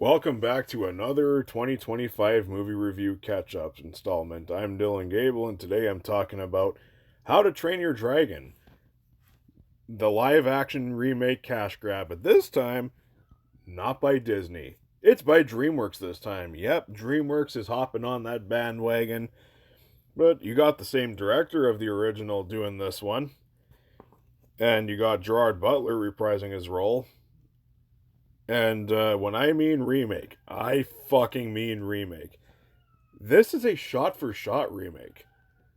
Welcome back to another 2025 movie review catch-up installment. I'm Dylan Gable, and today I'm talking about How to Train Your Dragon, the live-action remake cash grab, but this time, not by Disney. It's by DreamWorks this time. Yep, DreamWorks is hopping on that bandwagon, but you got the same director of the original doing this one, and you got Gerard Butler reprising his role. And when I mean remake, I fucking mean remake. This is a shot-for-shot remake.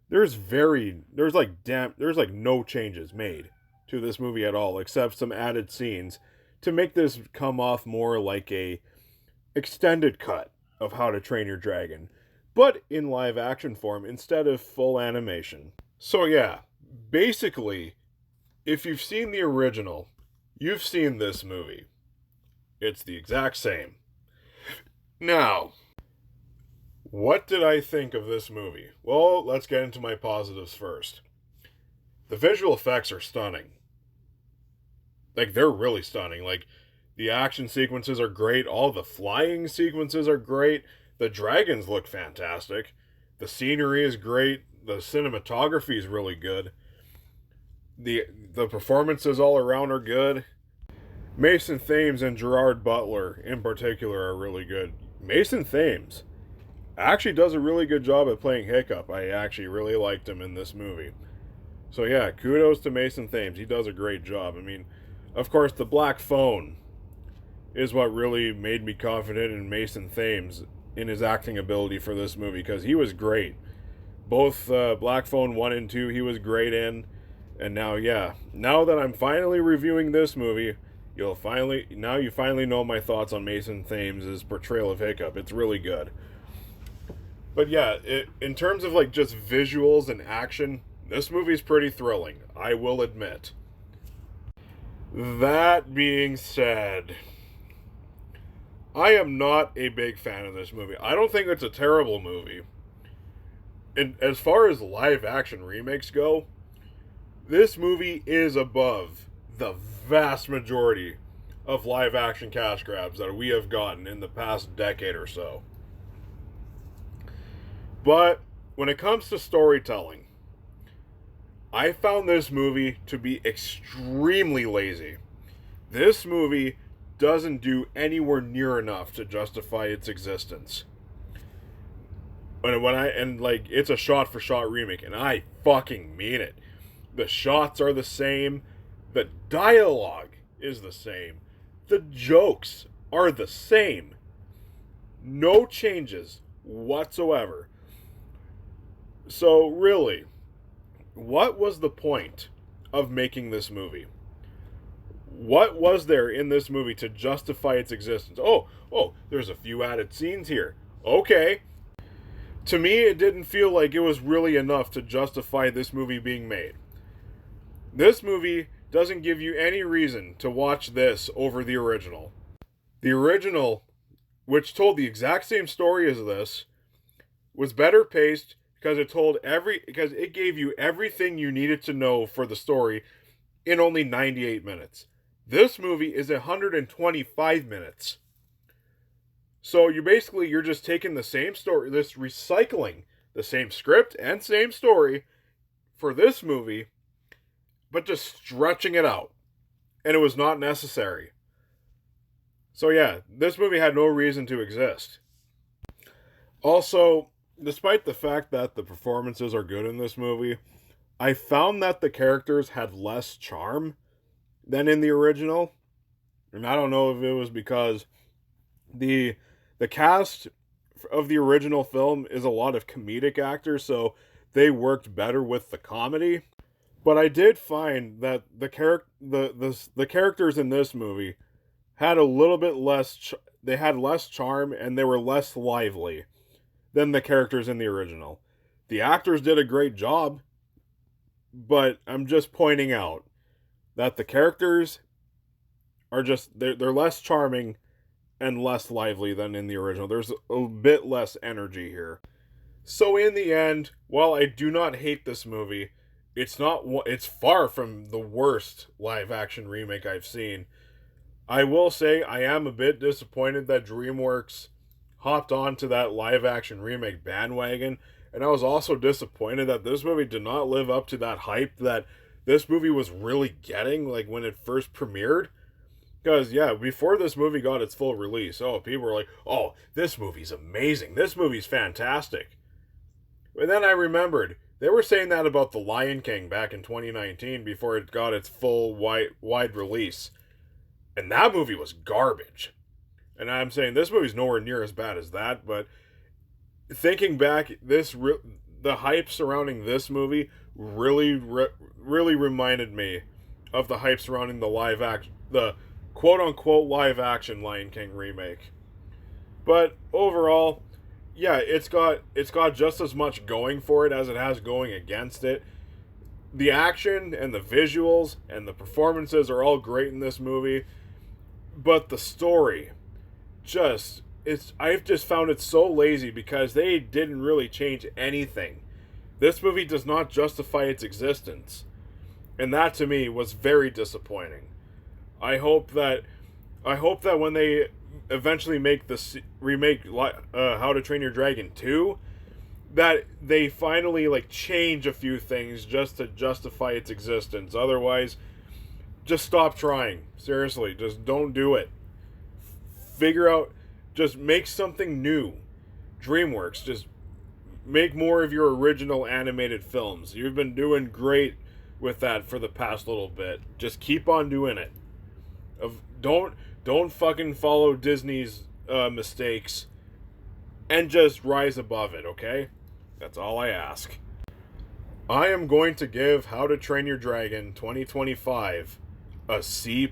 There's like no changes made to this movie at all, except some added scenes to make this come off more like a extended cut of How to Train Your Dragon, but in live action form instead of full animation. So yeah, basically, if you've seen the original, you've seen this movie. It's the exact same. Now, what did I think of this movie? Well, let's get into my positives first. The visual effects are stunning. Like, they're really stunning. Like, the action sequences are great. All the flying sequences are great. The dragons look fantastic. The scenery is great. The cinematography is really good. The performances all around are good. Mason Thames and Gerard Butler, in particular, are really good. Mason Thames actually does a really good job at playing Hiccup. I actually really liked him in this movie. So yeah, kudos to Mason Thames. He does a great job. I mean, of course, the Black Phone is what really made me confident in Mason Thames in his acting ability for this movie, because he was great. Both Black Phone 1 and 2 he was great in. And now that I'm finally reviewing this movie, you finally know my thoughts on Mason Thames' portrayal of Hiccup. It's really good. But yeah, in terms of like just visuals and action, this movie's pretty thrilling, I will admit. That being said, I am not a big fan of this movie. I don't think it's a terrible movie. And as far as live action remakes go, this movie is above the vast majority of live action cash grabs that we have gotten in the past decade or so. But when it comes to storytelling, I found this movie to be extremely lazy. This movie doesn't do anywhere near enough to justify its existence. It's a shot for shot remake, and I fucking mean it. The shots are the same. The dialogue is the same. The jokes are the same. No changes whatsoever. So, really, what was the point of making this movie? What was there in this movie to justify its existence? Oh, there's a few added scenes here. Okay. To me, it didn't feel like it was really enough to justify this movie being made. This movie doesn't give you any reason to watch this over the original. The original, which told the exact same story as this, was better paced because it gave you everything you needed to know for the story in only 98 minutes. This movie is 125 minutes. So you're just taking the same story, recycling the same script and same story for this movie, but just stretching it out. And it was not necessary. So yeah, this movie had no reason to exist. Also, despite the fact that the performances are good in this movie, I found that the characters had less charm than in the original. And I don't know if it was because the cast of the original film is a lot of comedic actors, so they worked better with the comedy. But I did find that the characters in this movie had a little bit less. They had less charm and they were less lively than the characters in the original. The actors did a great job, but I'm just pointing out that the characters are they're less charming and less lively than in the original. There's a bit less energy here. So in the end, while I do not hate this movie, it's far from the worst live action remake I've seen. I will say I am a bit disappointed that DreamWorks hopped onto that live action remake bandwagon, and I was also disappointed that this movie did not live up to that hype that this movie was really getting, like when it first premiered. Because, yeah, before this movie got its full release, oh, people were like, oh, this movie's amazing. This movie's fantastic. And then I remembered, they were saying that about The Lion King back in 2019 before it got its full wide release. And that movie was garbage. And I'm saying this movie's nowhere near as bad as that, but thinking back, the hype surrounding this movie really reminded me of the hype surrounding the quote unquote live action Lion King remake. But overall, yeah, it's got just as much going for it as it has going against it. The action and the visuals and the performances are all great in this movie, but the story just I've just found it so lazy because they didn't really change anything. This movie does not justify its existence, and that to me was very disappointing. I hope that when they eventually make this remake How to Train Your Dragon 2, that they finally like change a few things just to justify its existence. Otherwise, just stop trying. Seriously, just don't do it. Figure out, just make something new. DreamWorks, just make more of your original animated films. You've been doing great with that for the past little bit. Just keep on doing it. Don't fucking follow Disney's mistakes, and just rise above it, okay? That's all I ask. I am going to give How to Train Your Dragon 2025 a C+.